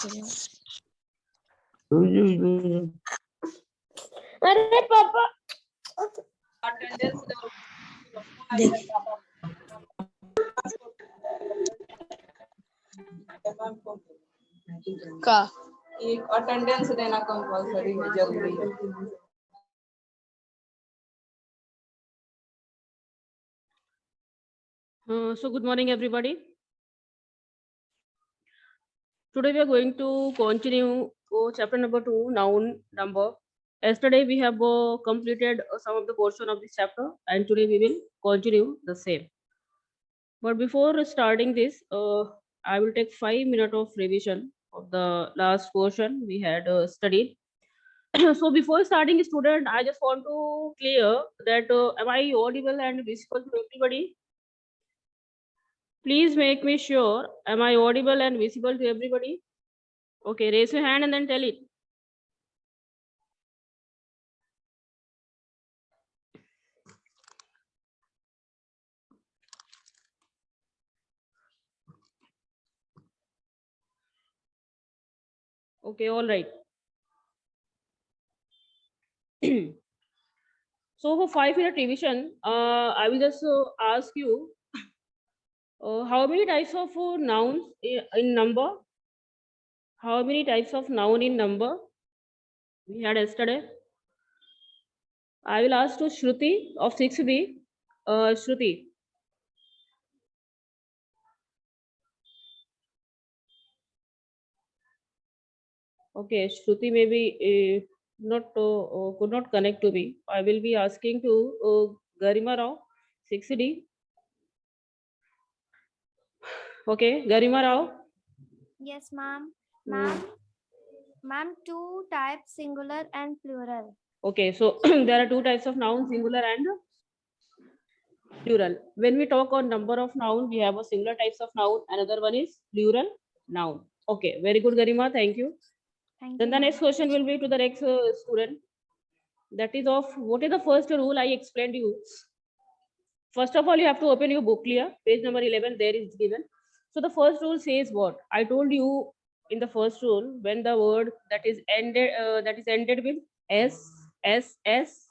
अरे पापा का एक अटेंडेंस देना कंपलसरी है, जरूरी है। So good morning, everybody. Today we are going to continue chapter number 2, noun number. Yesterday we have completed some of the portion of this chapter, and today we will continue the same. But before starting this, I will take 5 minutes of revision of the last portion we had studied. So before starting, student, I just want to clear that am I audible and visible to everybody? Please make me sure, am I audible and visible to everybody? Okay, raise your hand and then tell it. Okay, all right. So for 5-minute revision, I will just ask you how many types of nouns in number? How many types of noun in number we had yesterday? I will ask to Shruti of 6B. Shruti. Okay, Shruti may be not could not connect to me. I will be asking to Garima Rao, 6D. Okay, Garima Rao. Yes, ma'am. Ma'am, two types, singular and plural. Okay, so there are two types of noun, singular and plural. When we talk on number of noun, we have a singular types of noun. Another one is plural noun. Okay, very good, Garima. Thank you. Thank Then you, the ma'am. next question will be to the next student. That is of what is the first rule I explained to you. First of all, you have to open your book here. Page number 11, there is given. So the first rule says what? I told you in the first rule, when the word that is ended with S, S, S,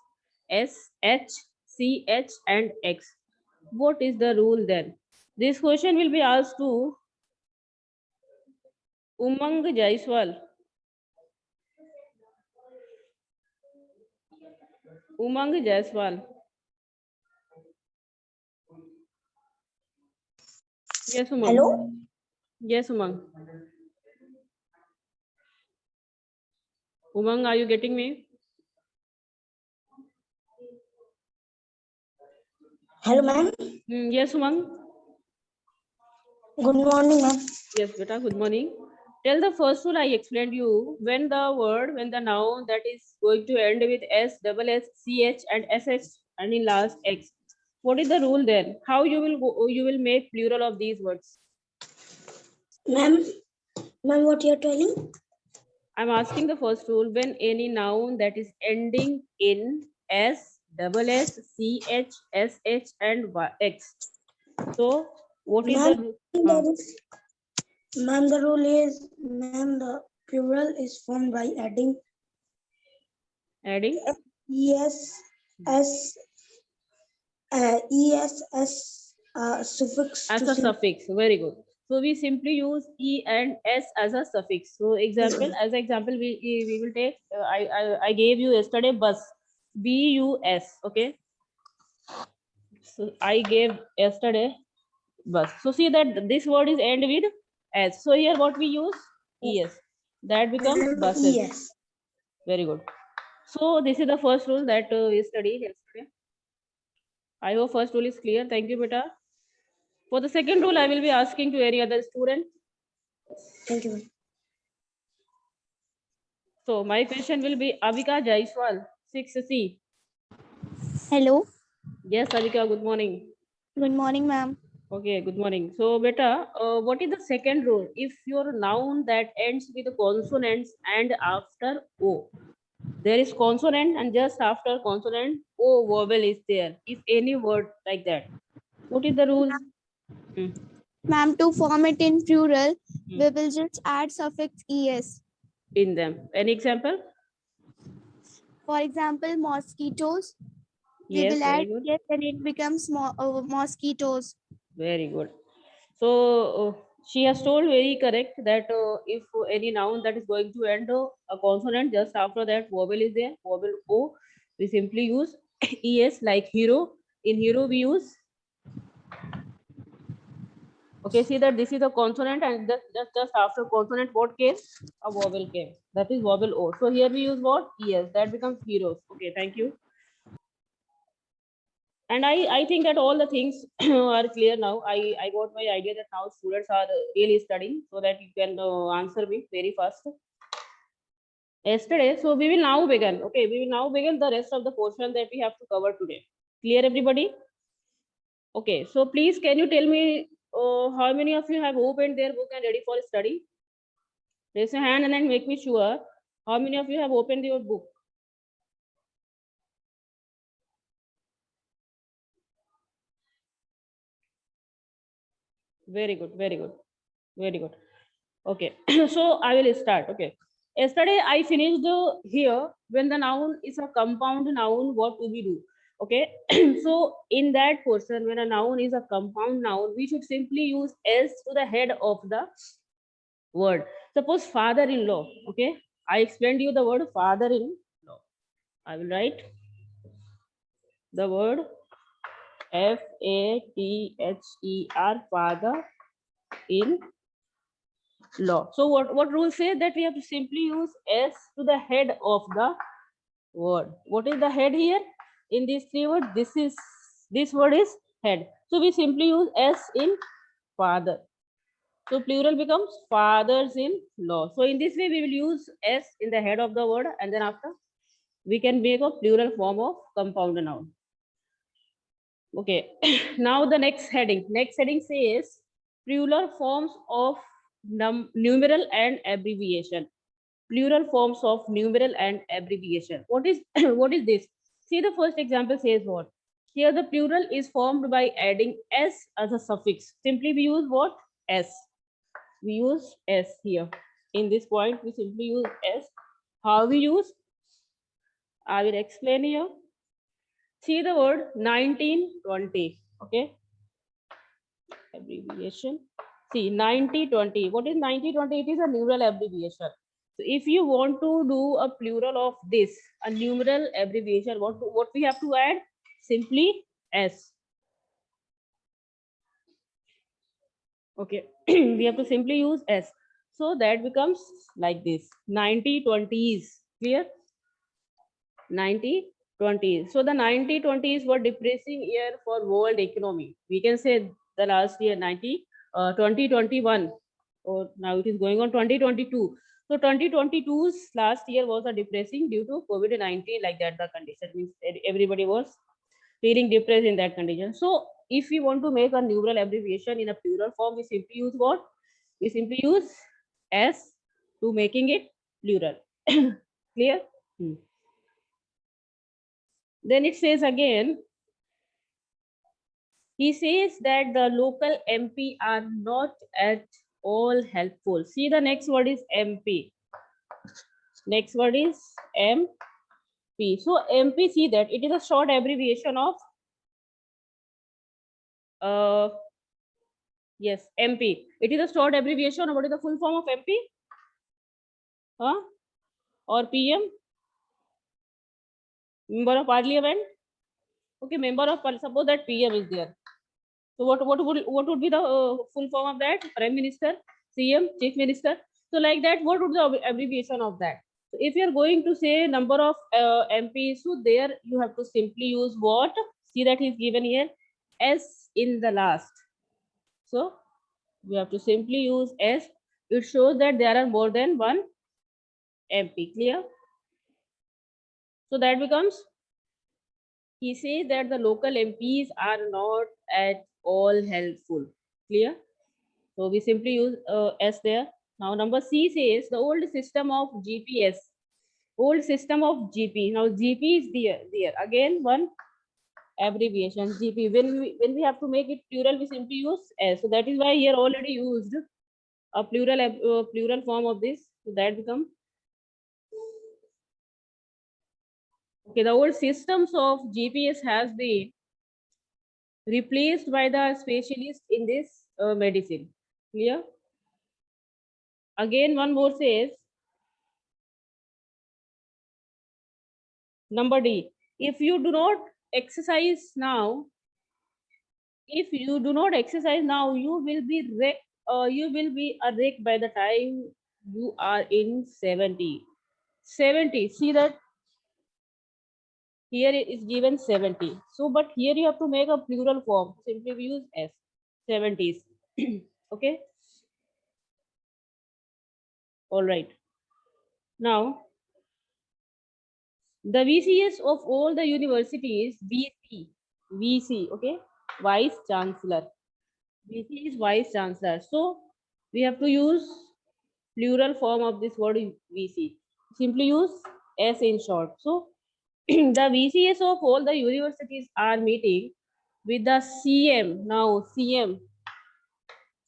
S, H, C, H, and X. What is the rule then? This question will be asked to Umang Jaiswal. Umang Jaiswal. Yes, Umang. Hello? Yes, Umang. Umang, are you getting me? Hello, ma'am. Yes, Umang. Good morning, ma'am. Yes, beta, good morning. Tell the first rule I explained you, when the noun that is going to end with S, double S, CH and SH and in last X. What is the rule then? How you will make plural of these words? Ma'am, what you're telling? I'm asking the first rule, when any noun that is ending in S, double S, CH, SH and X. So what is the rule? Ma'am, the rule is, ma'am, the plural is formed by adding ES, S, suffix as to a suffix. Very good. So we simply use E and S as a suffix. So example, as example, we will take. I gave you yesterday bus, BUS. Okay. So I gave yesterday bus. So see that this word is end with S. So here what we use ES. That becomes buses. ES. Very good. So this is the first rule that we studied yesterday. I hope first rule is clear. Thank you, beta. For the second rule, I will be asking to any other student. Thank you. So my question will be Avika Jaiswal, 6C. Hello. Yes, Avika, good morning. Good morning, ma'am. Okay, good morning. So beta, what is the second rule? If your noun that ends with consonants and after O, there is consonant and just after consonant O vowel is there. If any word like that, what is the rule? Ma'am, to form it in plural, Hmm. we will just add suffix es. in them. Any example? For example, mosquitoes. We Yes, will very add good. es and it becomes mosquitoes. Very good. So she has told very correct that if any noun that is going to end a consonant, just after that vowel is there, vowel O, we simply use es, like hero. In hero we use, okay, see that this is a consonant, and just after consonant what came? A vowel came. That is vowel O. So here we use what? Es. That becomes heroes. Okay, thank you. And I think that all the things are clear now. I got my idea that now students are really studying, so that you can answer me very fast. Yesterday, so we will now begin. Okay, we will now begin the rest of the portion that we have to cover today. Clear, everybody? Okay, so please can you tell me how many of you have opened their book and ready for study? Raise your hand and then make me sure how many of you have opened your book. Very good, very good, very good. Okay, so I will start. Okay, yesterday I finished here when the noun is a compound noun, what do we do? Okay, so in that portion, when a noun is a compound noun, we should simply use s to the head of the word. Suppose father-in-law. Okay, I explained you the word father-in-law. I will write the word father, father in law. So what rule says that we have to simply use s to the head of the word. What is the head here in these three words? This word is head. So we simply use s in father. So plural becomes fathers in law. So in this way we will use s in the head of the word, and then after we can make a plural form of compound noun. Okay, now the next heading. Next heading says plural forms of numeral and abbreviation. Plural forms of numeral and abbreviation. What is what is this? See, the first example says what? Here the plural is formed by adding s as a suffix. Simply we use what? S. We use s here. In this point, we simply use s. How we use? I will explain here. See the word 1920. Okay. Abbreviation. See 9020. What is 9020? It is a numeral abbreviation. So if you want to do a plural of this, a numeral abbreviation, what we have to add? Simply s. Okay, we have to simply use s. So that becomes like this. 9020s. Clear? 9020s. So the 9020s were depressing year for world economy. We can say the last year 2021, or now it is going on 2022. So 2022's last year was a depressing due to COVID-19, like that the condition means everybody was feeling depressed in that condition. So if we want to make a numeral abbreviation in a plural form, we simply use what? We simply use s to making it plural. Clear? Then it says again, he says that the local MP are not at all helpful. See, the next word is MP. Next word is MP. So MP, see that it is a short abbreviation of yes, MP. It is a short abbreviation. What is the full form of MP? Huh? Or PM? Member of Parliament? Okay, member of Parliament. Suppose that PM is there. So what would be the full form of that? Prime Minister, CM, Chief Minister. So like that, what would be the abbreviation of that? So if you are going to say number of MPs, so there you have to simply use what? See that is given here, S in the last. So we have to simply use S. It shows that there are more than one MP. Clear? So that becomes, he says that the local MPs are not at all helpful. Clear? So we simply use S there. Now number C says the old system of GPS. Old system of GP. Now GP is there. Again one abbreviation GP. When we have to make it plural, we simply use S. So that is why here already used a plural form of this. So that become okay. The old systems of GPS has been replaced by the specialist in this medicine. Clear? Again, one more says number D. If you do not exercise now, you will be wreck. You will be a wreck by the time you are in 70. 70. See that here it is given 70. So, but here you have to make a plural form. Simply we use S. 70s. Okay. All right. Now, the VCS of all the universities, VC, okay, Vice Chancellor. VC is Vice Chancellor. So we have to use plural form of this word VC. Simply use S in short. So the VCS of all the universities are meeting with the CM. Now CM,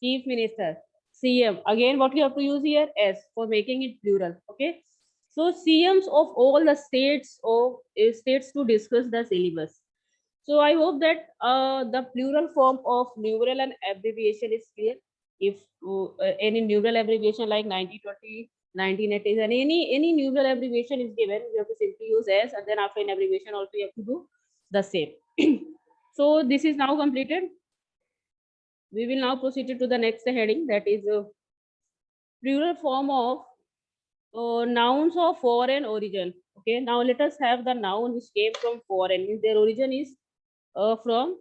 Chief Minister. CM. Again, what you have to use here? S for making it plural. Okay. So CMs of all the states to discuss the syllabus. So I hope that the plural form of numeral and abbreviation is clear. If any numeral abbreviation like 9020, 1980, and any numeral abbreviation is given, you have to simply use S, and then after an abbreviation also you have to do the same. So this is now completed. We will now proceed to the next heading, that is plural form of nouns of foreign origin. Okay, now let us have the noun which came from foreign, means their origin is from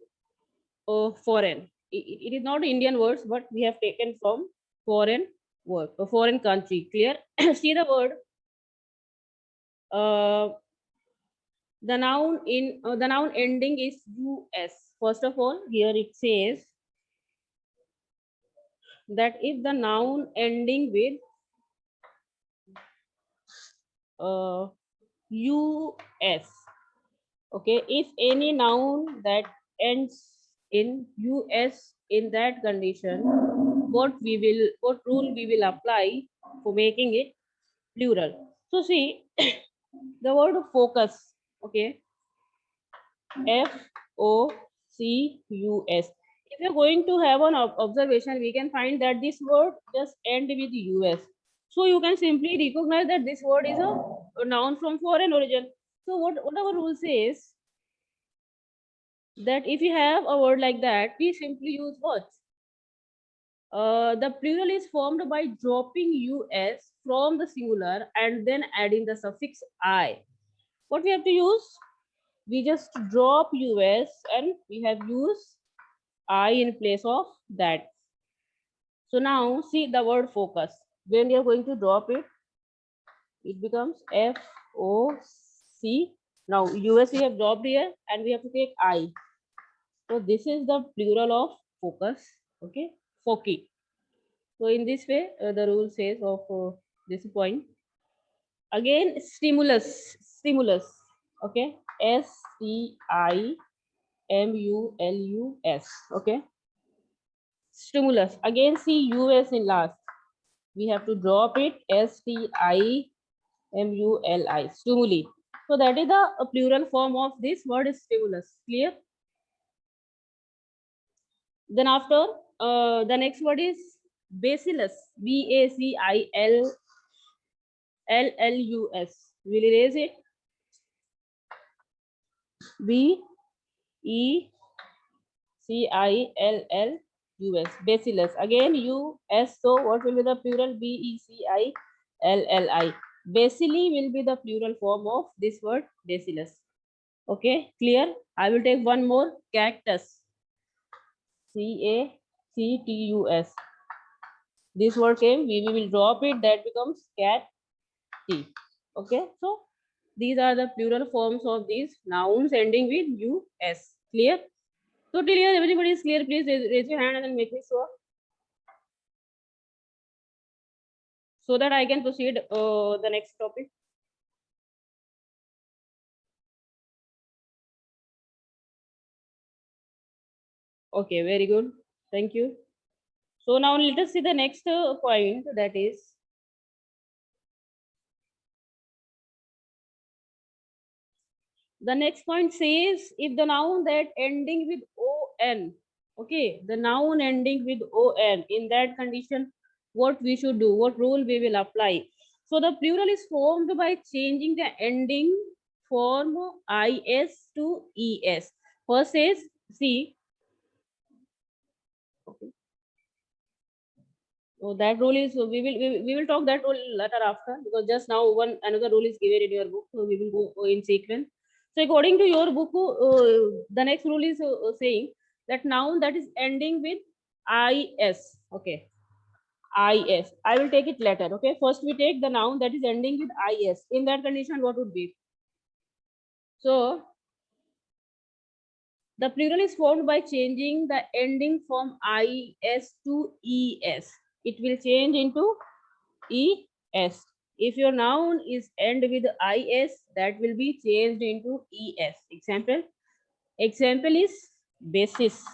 foreign. It is not Indian words, but we have taken from foreign word, a foreign country. Clear? See the word. The noun ending is US. First of all, here it says that if the noun ending with US, okay, if any noun that ends in US, in that condition, what rule we will apply for making it plural? So see the word focus, okay, FOCUS. If you're going to have an observation, we can find that this word just end with US. So you can simply recognize that this word is a noun from foreign origin. So what our rule says, that if you have a word like that, we simply use what? The plural is formed by dropping US from the singular and then adding the suffix I. What we have to use? We just drop US and we have used I in place of that. So now see the word focus. When you are going to drop it, it becomes FOC. Now US we have dropped here and we have to take I. So this is the plural of focus. Okay, foci. So in this way, the rule says of this point. Again, stimulus. Okay, STIMULUS. Okay, stimulus. Again, see US in last. We have to drop it. STIMULI. Stimuli. So that is the plural form of this word is stimulus. Clear? Then after the next word is bacillus. BACILLLUS. We'll erase it. BECILLUS. Bacillus. Again US. So what will be the plural? BECILLI. Bacilli will be the plural form of this word bacillus. Okay, clear? I will take one more. Cactus. CACTUS. This word came, we will drop it, that becomes cat T. Okay, so these are the plural forms of these nouns ending with US. Clear? So till here everybody is clear, please raise your hand and then make me sure, so that I can proceed the next topic. Okay, very good. Thank you. So now let us see the next point, that is the next point says if the noun that ending with on, okay, the noun ending with on, in that condition, what we should do, what rule we will apply. So the plural is formed by changing the ending form is to es. First says, see, okay. So that rule is, we will talk that rule later after, because just now one another rule is given in your book, so we will go in sequence. So according to your book, the next rule is saying that noun that is ending with is. Okay, is. I will take it later. Okay, first we take the noun that is ending with is. In that condition, what would be? So the plural is formed by changing the ending from is to es. It will change into es. If your noun is end with is, that will be changed into es. Example is basis.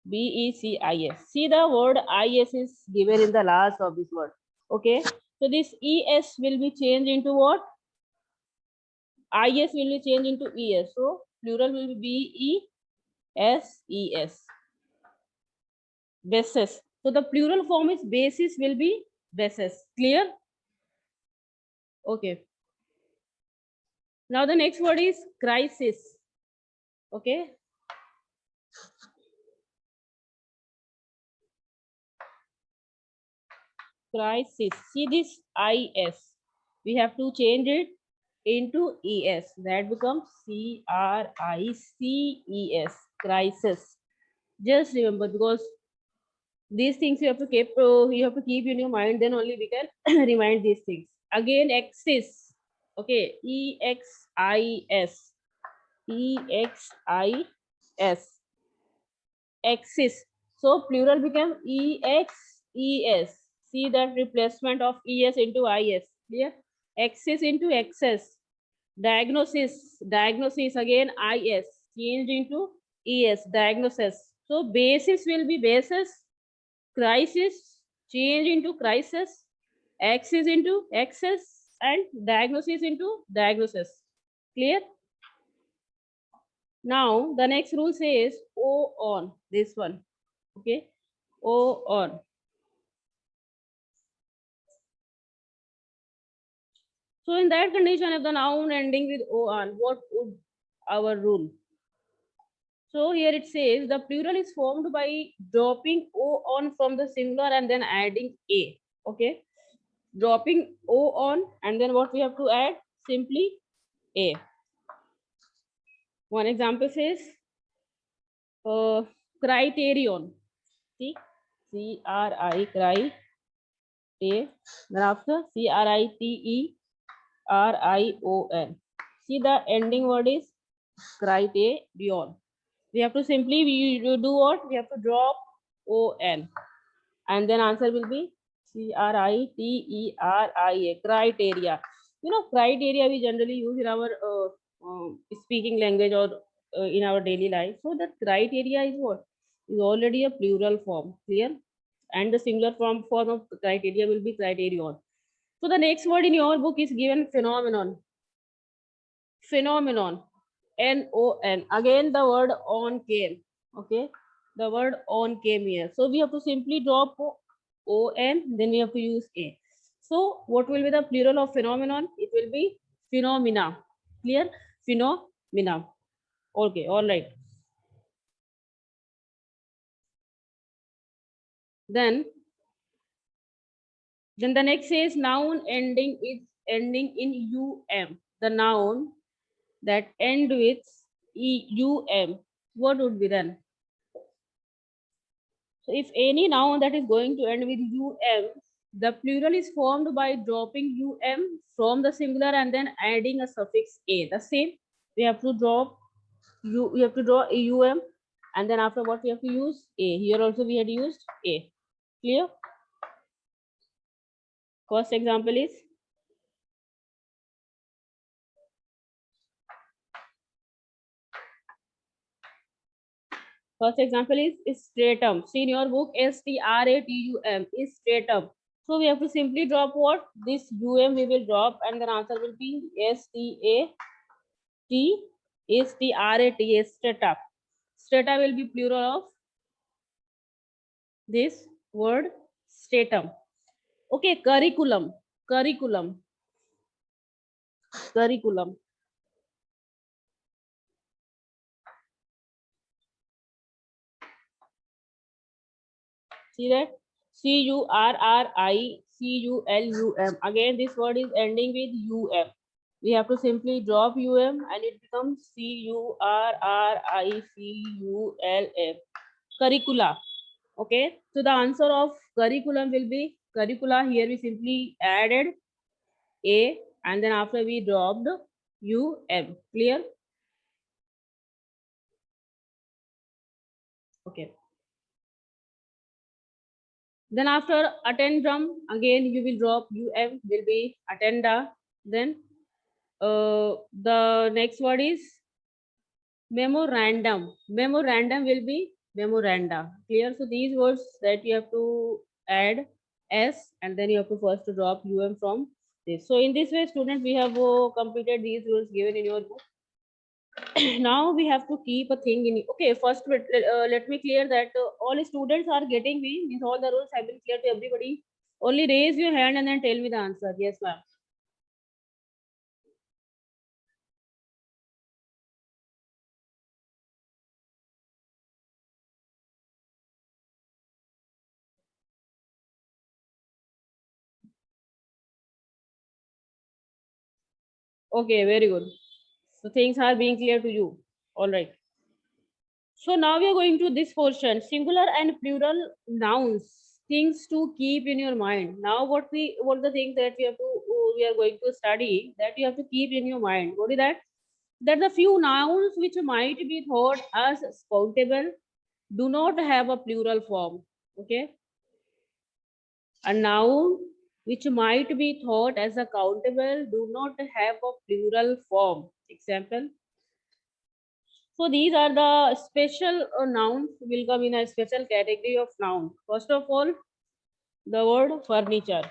BECIS. See, the word is is given in the last of this word. Okay. So this es will be changed into what? Is will be changed into es. So plural will be BESES. Basis. So the plural form is basis will be basis. Clear? Okay. Now the next word is crisis. Okay. Crisis. See this is. We have to change it into es. That becomes CRICES. Crisis. Just remember, because these things you have to keep in your mind. Then only we can remind these things. Again, axis. Okay. EXIS. EXIS. Axis. So plural become EXES. See that replacement of ES into IS. Clear? Axis into excess. Diagnosis. Diagnosis again IS. Changed into ES. Diagnosis. So basis will be basis. Crisis. Change into crisis. Axis into excess. And diagnosis into diagnosis. Clear? Now the next rule says O on. This one. Okay. O on. So in that condition, if the noun ending with O on, what would our rule? So here it says the plural is formed by dropping O on from the singular and then adding A. Okay. Dropping O on, and then what we have to add? Simply A. One example says criterion. See, CRI, cry, A. Then after CRITERION. See, the ending word is criterion. We have to simply we do what? We have to drop on, and then answer will be CRITERIA. Criteria. You know, criteria we generally use in our speaking language or in our daily life. So that criteria is what? Is already a plural form. Clear? And the singular form of criteria will be criterion. So the next word in your book is given phenomenon. Phenomenon. NON. Again the word on came. Okay. The word on came here. So we have to simply drop ON, then we have to use A. So what will be the plural of phenomenon? It will be phenomena. Clear? Phenomena. Okay, all right. Then the next is noun ending in UM. The noun that end with UM. What would be then? So if any noun that is going to end with UM, the plural is formed by dropping UM from the singular and then adding a suffix A. The same, we have to drop we have to draw a UM, and then after what we have to use A. Here also we had used A. Clear? First example is First example is stratum. See in your book, STRATUM is stratum. So we have to simply drop what? This UM we will drop, and then answer will be STRAT, strata. Strata will be plural of this word stratum. Okay, curriculum. See that? CURRICULUM. Again, this word is ending with UM. We have to simply drop UM and it becomes CURRICULM. Curricula. Okay. So the answer of curriculum will be curricula. Here we simply added A and then after we dropped UM. Clear? Okay. Then after attendum, again you will drop UM will be attenda. Then the next word is memorandum. Memorandum will be memoranda. Clear? So these words that you have to add S and then you have to first drop UM from this. So in this way, students, we have completed these rules given in your book. Now we have to keep a thing in. Okay, first let me clear that all students are getting me. Means all the rules have been clear to everybody. Only raise your hand and then tell me the answer. Yes, ma'am. Okay, very good. So things are being clear to you. All right. So now we are going to this portion, singular and plural nouns, things to keep in your mind. Now what the things that we are going to study that you have to keep in your mind. What is that? That the few nouns which might be thought as countable do not have a plural form. Okay. A noun which might be thought as a countable do not have a plural form. Example. So these are the special nouns will come in a special category of noun. First of all, the word furniture.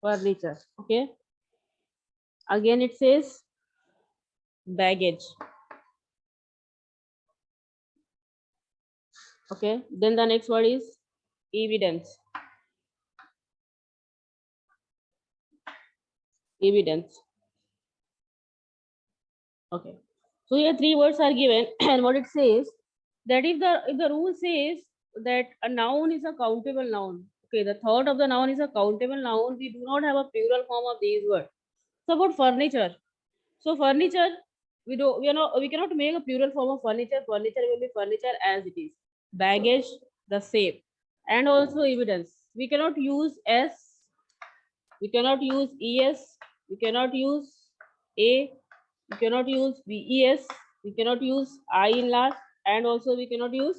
Furniture. Okay. Again, it says baggage. Okay. Then the next word is evidence. Evidence. Okay. So here three words are given, and what it says that if the rule says that a noun is a countable noun. Okay, the thought of the noun is a countable noun. We do not have a plural form of these words. So about furniture. So furniture, we cannot make a plural form of furniture. Furniture will be furniture as it is. Baggage, the same. And also evidence. We cannot use S, we cannot use ES, we cannot use A, we cannot use VES, we cannot use I in last, and also we cannot use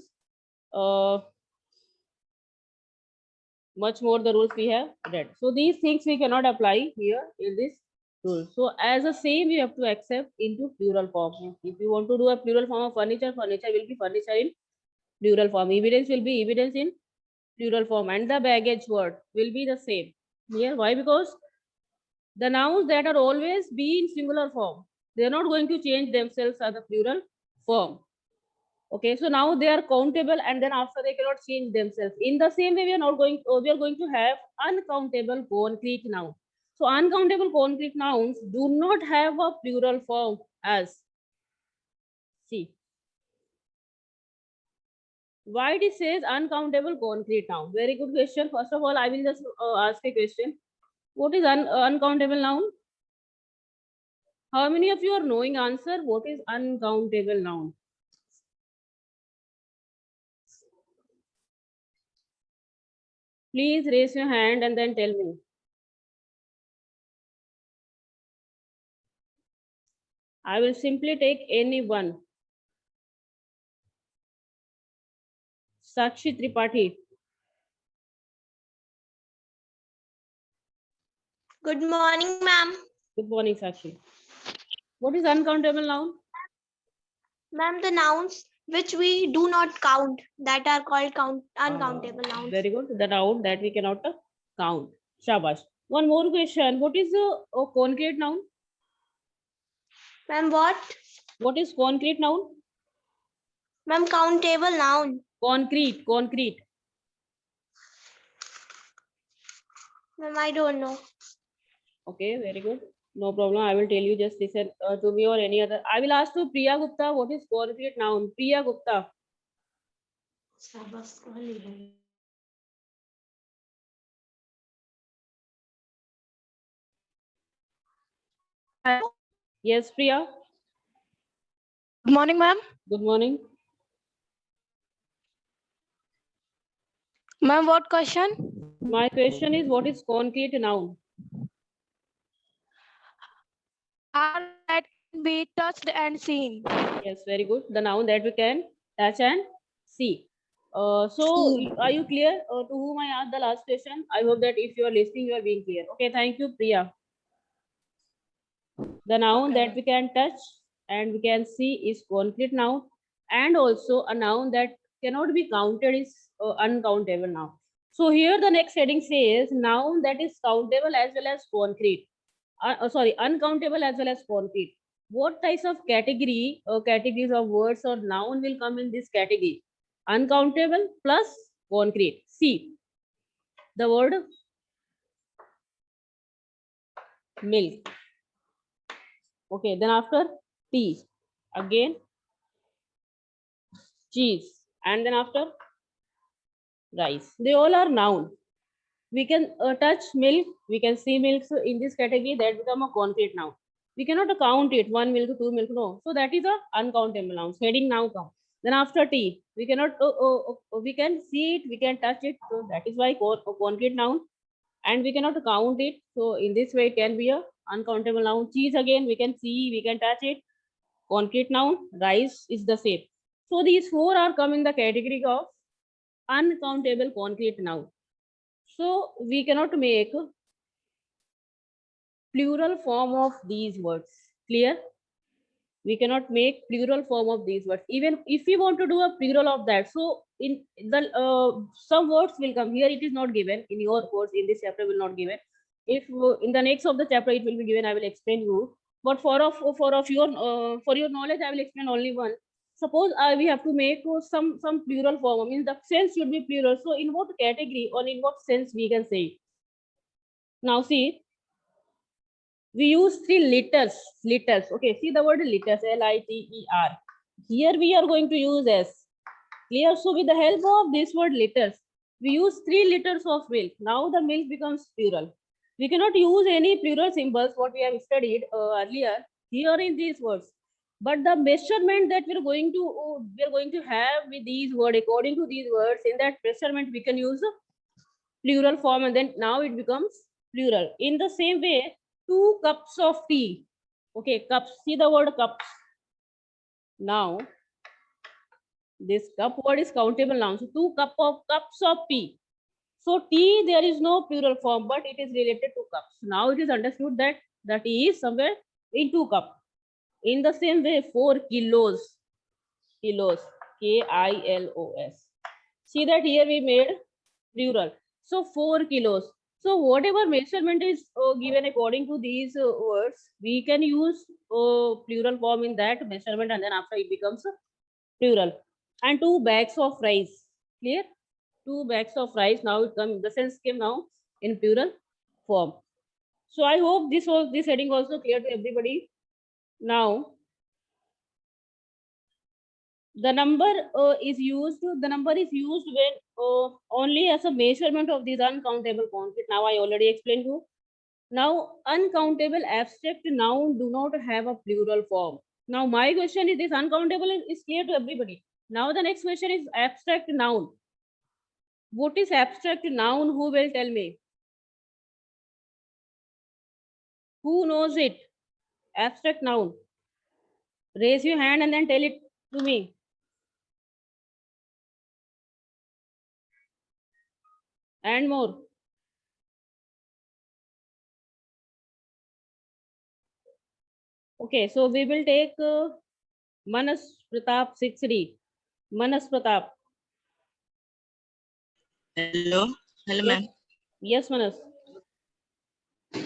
much more the rules we have read. So these things we cannot apply here in this rule. So as a same you have to accept into plural form. If you want to do a plural form of furniture, furniture will be furniture in plural form. Evidence will be evidence in plural form, and the baggage word will be the same. Here, why? Because the nouns that are always be in singular form, they are not going to change themselves as a plural form. Okay, so now they are countable, and then after they cannot change themselves. In the same way, we are going to have uncountable concrete nouns. So uncountable concrete nouns do not have a plural form as. See, why it says uncountable concrete noun? Very good question. First of all, I will just ask a question. What is uncountable noun? How many of you are knowing answer? What is uncountable noun? Please raise your hand and then tell me. I will simply take any one. Sakshi Tripathi. Good morning, ma'am. Good morning, Sakshi. What is uncountable noun? Ma'am, the nouns which we do not count, that are called uncountable nouns. Very good. The noun that we cannot count. Shabash. One more question. What is a concrete noun? Ma'am, what? What is concrete noun? Ma'am, countable noun. Concrete. Ma'am, I don't know. Okay, very good. No problem. I will tell you. Just listen to me or any other. I will ask to Priya Gupta. What is concrete noun? Priya Gupta. Yes, Priya. Good morning, ma'am. Good morning. Ma'am, what question? My question is, what is concrete noun? Are that can be touched and seen. Yes, very good. The noun that we can touch and see. So, are you clear to whom I asked the last question? I hope that if you are listening, you are being clear. Okay, thank you, Priya. The noun that we can touch and we can see is concrete noun, and also a noun that cannot be counted is uncountable noun. So here the next heading says noun that is countable as well as concrete. Uncountable as well as concrete. What types of categories of words or noun will come in this category? Uncountable plus concrete. See the word milk. Okay, then after tea, again cheese, and then after rice. They all are noun. We can touch milk, we can see milk, so in this category that become a concrete noun. We cannot count it, one milk, two milk, no. So that is a uncountable noun. Heading now come. Then after tea, we cannot, we can see it, we can touch it. So that is why concrete noun, and we cannot count it. So in this way, it can be a uncountable noun. Cheese again, we can see, we can touch it. Concrete noun. Rice is the same. So these four are come in the category of uncountable concrete noun. So we cannot make plural form of these words. Clear? We cannot make plural form of these words. Even if we want to do a plural of that, so in the some words will come here. It is not given in your course. In this chapter, will not given. If in the next of the chapter it will be given, I will explain you. But for your knowledge, I will explain only one. Suppose we have to make some plural form. I mean the sense should be plural. So in what category or in what sense we can say it? Now see, we use three letters. Okay, see the word liters, L-I-T-E-R. Here we are going to use S. Clear? So with the help of this word liters, we use 3 liters of milk. Now the milk becomes plural. We cannot use any plural symbols, what we have studied earlier here in these words. But the measurement that we are going to have with these words, according to these words, in that measurement we can use plural form, and then now it becomes plural. In the same way, 2 cups of tea. Okay, cups. See the word cups. Now, this cup word is countable noun. So 2 cups of tea. So tea, there is no plural form, but it is related to cups. Now it is understood that the tea is somewhere in 2 cups. In the same way, 4 kilos. K-I-L-O-S. See that here we made plural. So 4 kilos. So whatever measurement is given according to these words, we can use plural form in that measurement, and then after it becomes plural. And 2 bags of rice. Clear? 2 bags of rice. Now it comes. The sense came now in plural form. So I hope this heading also clear to everybody. Now the number is used. The number is used when only as a measurement of these uncountable concrete. Now I already explained you. Now uncountable abstract noun do not have a plural form. Now my question is, this uncountable is clear to everybody. Now the next question is abstract noun. What is abstract noun? Who will tell me? Who knows it? Abstract noun. Raise your hand and then tell it to me. And more. Okay, so we will take Manas Pratap 6D. Manas Pratap. Hello, Yes. ma'am. Yes, Manas.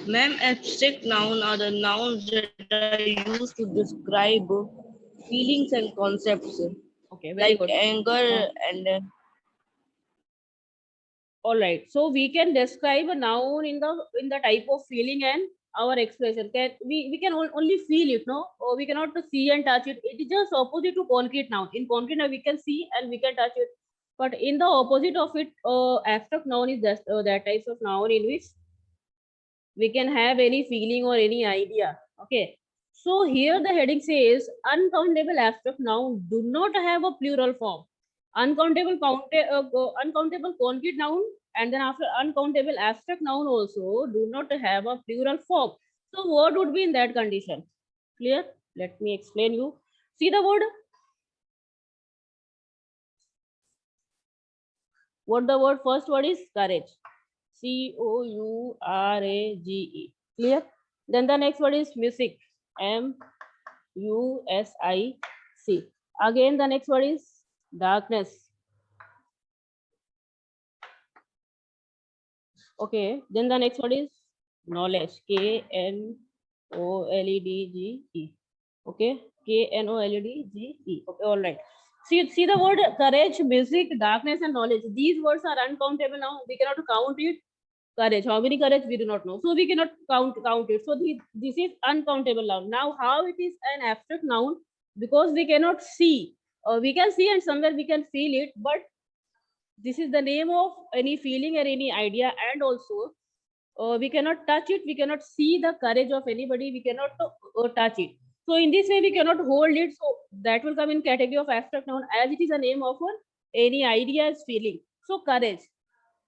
Ma'am, abstract noun are the nouns that are used to describe feelings and concepts Okay, very like good. anger and All right. So we can describe a noun in the type of feeling and our expression. We can only feel it, no? Or we cannot see and touch it. It is just opposite to concrete noun. In concrete noun we can see and we can touch it. But in the opposite of it, abstract noun is just that types of noun in which we can have any feeling or any idea. Okay. So here the heading says uncountable abstract noun do not have a plural form. Uncountable concrete noun and then after uncountable abstract noun also do not have a plural form. So what would be in that condition? Clear? Let me explain you. See the word. What the word first word is? Courage. COURAGE. Clear? Then the next word is music. MUSIC. Again the next word is darkness. Okay, then the next word is knowledge. KNOLEDGE. Okay, KNOLEDGE. Okay, all right. See the word courage, music, darkness, and knowledge. These words are uncountable now. We cannot count it. Courage. How many courage we do not know. So we cannot count it. So this is uncountable noun. Now how it is an abstract noun? Because we cannot see. We can see and somewhere we can feel it, but this is the name of any feeling or any idea, and also we cannot touch it, we cannot see the courage of anybody, we cannot touch it. So in this way we cannot hold it, so that will come in category of abstract noun as it is a name of any idea is feeling. So courage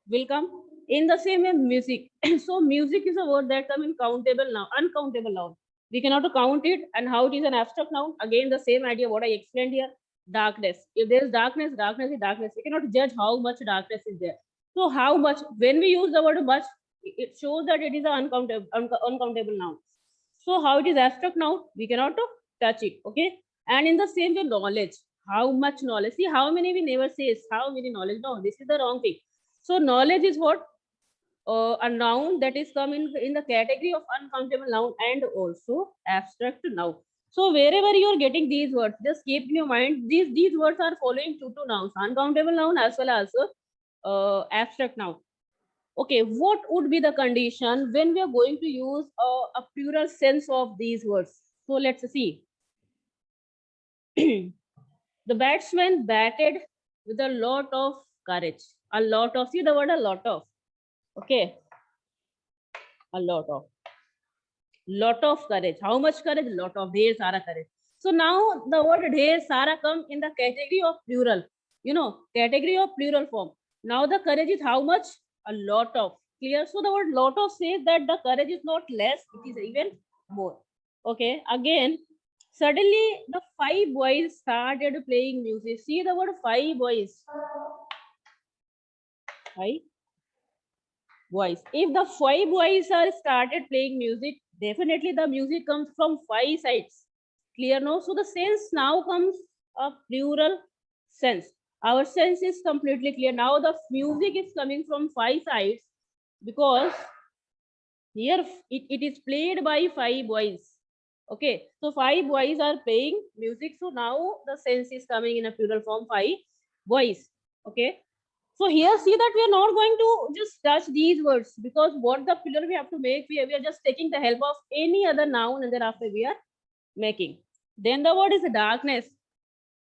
will come in the same way music. So music is a word that come in countable noun, uncountable noun. We cannot count it, and how it is an abstract noun, again the same idea what I explained here. Darkness, if there is darkness, darkness is darkness, we cannot judge how much darkness is there. So how much, when we use the word much, it shows that it is an uncountable noun. So how it is abstract noun, we cannot touch it. Okay, and in the same way knowledge, how much knowledge, see how many we never say how many knowledge, no, this is the wrong thing. So knowledge is what, a noun that is come in the category of uncountable noun and also abstract noun. So wherever you are getting these words, just keep in your mind these words are following two nouns, uncountable noun as well as abstract noun. Okay, what would be the condition when we are going to use a plural sense of these words? So let's see. The batsman batted with a lot of courage. A lot of, see the word a lot of. Okay, a lot of courage. How much courage? Lot of, dher sara courage. So now the word dher sara come in the category of plural, category of plural form. Now the courage is how much? A lot of. Clear? So the word lot of says that the courage is not less, it is even more. Okay, again, suddenly the 5 boys started playing music. See the word 5 boys. 5 boys. If the 5 boys are started playing music, definitely the music comes from 5 sides. Clear? No? So the sense now comes a plural sense. Our sense is completely clear. Now the music is coming from 5 sides because here it is played by 5 boys. Okay, so 5 boys are playing music. So now the sense is coming in a plural form, 5 boys. Okay, so here see that we are not going to just touch these words, because what the plural we have to make, we are just taking the help of any other noun and then after we are making. Then the word is darkness.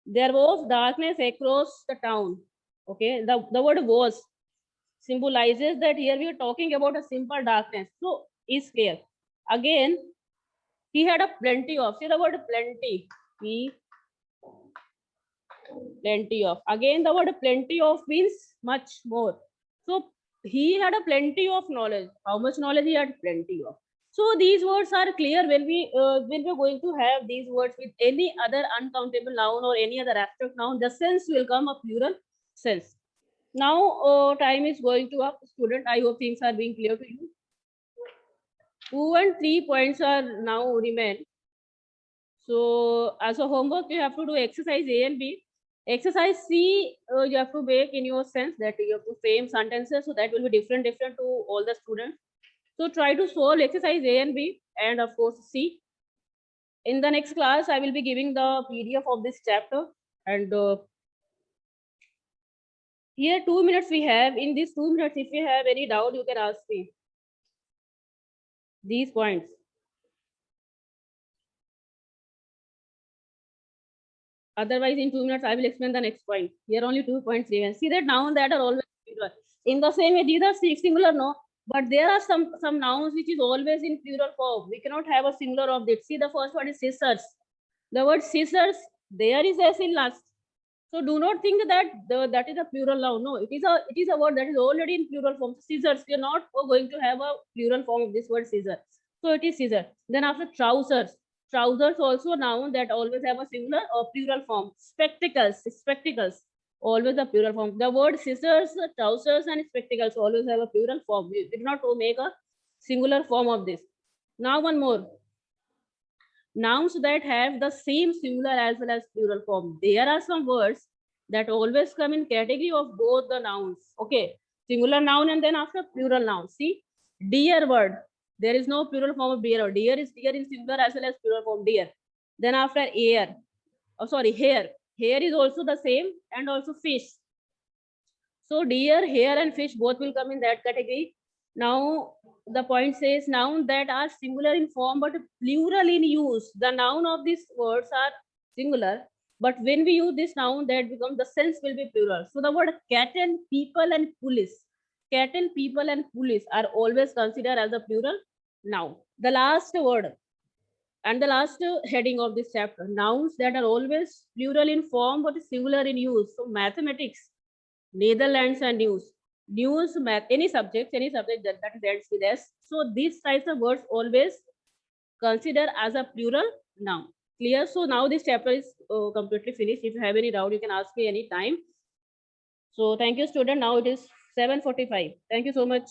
There was darkness across the town. Okay, the word was symbolizes that here we are talking about a simple darkness. So is clear. Again, he had a plenty of, see the word plenty. Plenty of. Again, the word plenty of means much more. So he had a plenty of knowledge. How much knowledge he had? Plenty of. So these words are clear when we are going to have these words with any other uncountable noun or any other abstract noun. The sense will come a plural sense. Now time is going to up, student. I hope things are being clear to you. 2 and 3 points are now remain. So as a homework, you have to do exercise A and B. Exercise C, you have to make in your sense that you have to frame sentences, so that will be different to all the students. So try to solve exercise A and B, and of course C. In the next class, I will be giving the PDF of this chapter, and here 2 minutes we have. In these 2 minutes, if you have any doubt, you can ask me these points. Otherwise, in 2 minutes, I will explain the next point. Here only 2 points remain. See that nouns that are always plural. In the same way, these are singular, no, but there are some nouns which is always in plural form. We cannot have a singular of this. See, the first one is scissors. The word scissors, there is s in last. So do not think that that is a plural noun. No, it is a word that is already in plural form. Scissors, we are not going to have a plural form of this word scissor. So it is scissor. Then after trousers. Trousers also a noun that always have a singular or plural form. Spectacles, always a plural form. The word scissors, trousers, and spectacles always have a plural form. We did not make a singular form of this. Now one more. Nouns that have the same singular as well as plural form. There are some words that always come in category of both the nouns. Okay, singular noun and then after plural noun. See, dear word. There is no plural form of deer. Deer is singular as well as plural form, deer. Then after air, hair. Hair is also the same, and also fish. So deer, hair, and fish both will come in that category. Now the point says noun that are singular in form but plural in use. The noun of these words are singular, but when we use this noun, that becomes the sense will be plural. So the word cattle, people, and police. Cattle, people, and police are always considered as a plural noun. The last word and the last heading of this chapter, nouns that are always plural in form but singular in use. So mathematics, Netherlands, and news, math, any subject that ends with S. So these types of words always considered as a plural noun. Clear? So now this chapter is completely finished. If you have any doubt, you can ask me any time. So thank you, student. Now it is 7:45. Thank you so much.